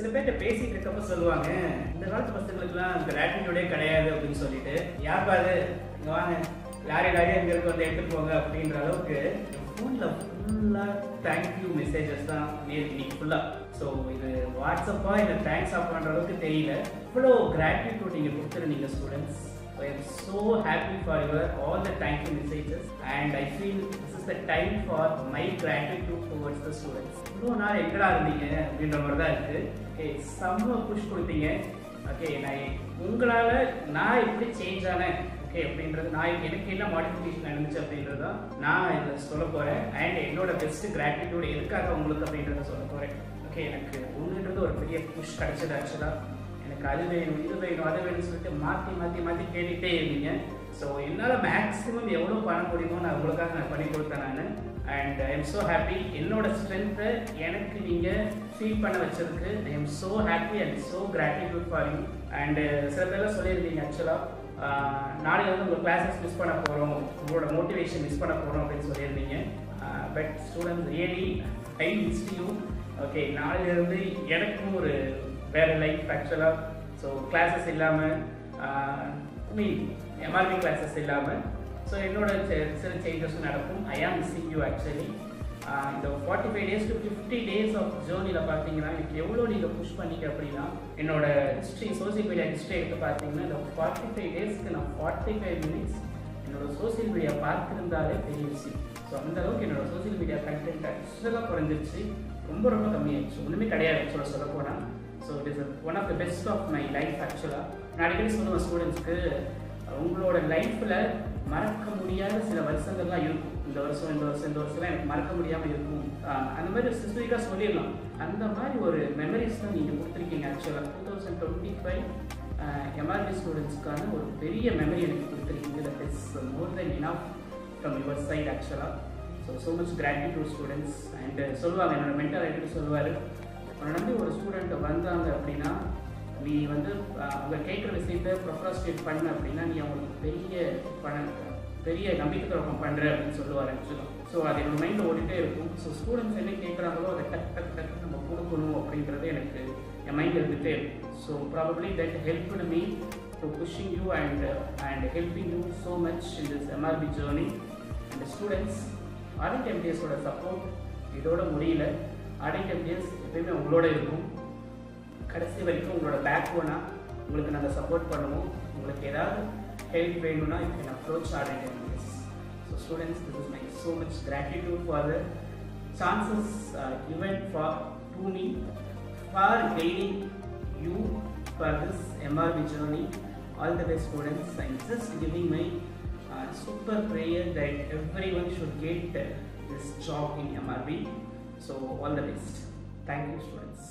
சில பேர்கிட்ட பேசிட்டு இருக்கப்ப சொல்லுவாங்க, இந்த காலத்து பசங்களுக்குலாம் கிராட்டிடியூடே கிடையாது அப்படின்னு சொல்லிட்டு, யாருப்பா அது இங்க வாங்க லாரி அங்கே இருக்க வந்து எடுத்துட்டு போங்க அப்படின்ற அளவுக்கு ஃபோனில் ஃபுல்லாக தேங்க்யூ மெசேஜஸ் தான் இன்னைக்கு ஃபுல்லாக. ஸோ இது வாட்ஸ்அப்பா இல்லை தேங்க்ஸ் ஆப்பான்ற அளவுக்கு தெரியல. இவ்வளோ கிராட்டிடியூட் நீங்கள் கொடுத்துருந்தீங்க students. I am so happy for your all the thank you messages, and I feel this is the time for my gratitude towards the students. இவ்வளோ நாள் எங்கடா இருந்தீங்க அப்படின்ற மாதிரி தான் இருக்குது. ஓகே, செம்ம புஷ் கொடுத்தீங்க. ஓகே, உங்களால் நான் எப்படி சேஞ்ச் ஆனேன் ஓகே அப்படின்றது, எனக்கு என்ன மாடிஃபிகேஷன் நடந்துச்சு அப்படின்றது தான் நான் இதில் சொல்ல போகிறேன். அண்ட் என்னோட பெஸ்ட் கிராட்டிடியூட் எதுக்காக உங்களுக்கு அப்படின்றத சொல்ல போகிறேன். ஓகே, எனக்கு ஒன்றுன்றது ஒரு பெரிய புஷ் கிடைச்சது. ஆக்சுவலாக எனக்கு அது வேணும் இது வேணும் அது வேணும்னு சொல்லிட்டு மாற்றி கேட்டுகிட்டே இருந்தீங்க. ஸோ என்னால் மேக்ஸிமம் எவ்வளோ பண்ண முடியுமோ நான் உங்களுக்காக நான் பண்ணி கொடுத்தேன் நான். And I am so happy. என்னோட ஸ்ட்ரென்த்தை எனக்கு நீங்கள் ஃபீல் பண்ண வச்சதுக்கு I am so happy and so gratitude for you. And சில பேர்லாம் சொல்லியிருந்தீங்க ஆக்சுவலாக நாளைக்கு வந்து உங்கள் கிளாஸஸ் மிஸ் பண்ண போகிறோம், உங்களோட மோட்டிவேஷன் மிஸ் பண்ண போகிறோம் அப்படின்னு சொல்லியிருந்தீங்க. But students really I miss you. Okay, நாளையிலேருந்து எனக்கும் ஒரு வேறு லைஃப் ஆக்சுவலாக. ஸோ கிளாஸஸ் இல்லாமல் எம்ஆர்பி கிளாஸஸ் இல்லாமல் ஸோ என்னோட சில சேஞ்சஸும் நடக்கும். ஐ ஆம் மிஸ்ஸிங் யூ ஆக்சுவலி. இந்த 45 days to 50 days ஆஃப் ஜேர்னியில் பார்த்தீங்கன்னா எனக்கு எவ்வளோ நீங்கள் புஷ் பண்ணிக்க அப்படின்னா, என்னோட ஹிஸ்ட்ரி சோசியல் மீடியா ஹிஸ்ட்ரி எடுத்து பார்த்தீங்கன்னா இந்த 45 daysக்கு நான் 45 minutes என்னோட சோசியல் மீடியா பார்த்துருந்தாலே பெரிய விஷயம். ஸோ அந்தளவுக்கு என்னோட சோசியல் மீடியா கண்டென்ட் ஆக்சுவலாக குறைஞ்சிருச்சு. ரொம்ப கம்மியாகிடுச்சு. ஒன்றுமே கிடையாது ஆக்சுவலாக சொல்ல போனால். So it is one of the best of my life ஆக்சுவலாக. நான் அடிக்கடி சொல்லுவேன் ஸ்டூடெண்ட்ஸ்க்கு, உங்களோட லைஃப்பில் மறக்க முடியாத சில வருஷங்கள்லாம் இருக்கும். இந்த வருஷம்லாம் எனக்கு மறக்க முடியாமல் இருக்கும். அந்த மாதிரி ஸ்பெசிஃபிக்காக சொல்லிடலாம். அந்த மாதிரி ஒரு மெமரிஸ் தான் நீங்கள் கொடுத்துருக்கீங்க ஆக்சுவலாக. 2025 எம்ஆர்பி ஸ்டூடெண்ட்ஸ்க்கான ஒரு பெரிய மெமரி எனக்கு கொடுத்துருக்கீங்க. That is more than enough from your side ஆக்சுவலாக. So much gratitude students. And சொல்லுவாங்க, என்னோட மென்டர் ஆகிட்டு சொல்லுவார், உன்னை நம்பி ஒரு ஸ்டூடெண்ட் வந்தாங்க அப்படின்னா நீ வந்து அவங்க கேட்குற விஷயத்தை ப்ரொக்ராஸ்டினேட் பண்ண அப்படின்னா நீ அவங்களுக்கு பெரிய நம்பிக்கை துரோகம் பண்ணுற அப்படின்னு சொல்லுவார் ஆக்சுவலாக. ஸோ அது என்னோட மைண்டில் ஓடிட்டே இருக்கும். ஸோ ஸ்டூடெண்ட்ஸ் என்ன கேட்குறாங்களோ அதை டக்கு நம்ம கொடுக்கணும் அப்படின்றது எனக்கு என் மைண்டில் இருந்துகிட்டே இருக்கும். So probably that helped me to pushing you and helping you so much in this MRB journey. And students, ஆர்டிட் எம்டிஎஸோட சப்போர்ட் இதோட முடியல. ஆர்டிட் எம்டிஎஸ் எப்பயுமே உங்களோட இருக்கும். கடைசி வரைக்கும் உங்களோட பேக்போனாக உங்களுக்கு நாங்கள் சப்போர்ட் பண்ணுவோம். உங்களுக்கு ஏதாவது ஹெல்ப் வேணும்னா யூ கேன் அப்ரோச் ஆர்டிட் எம்டிஎஸ். So students, this is my so much gratitude for the chances given to me for guiding you for this MRB journey. All the best students. I'm just giving my super prayer that everyone should get this job in MRB. So all the best. Thank you students.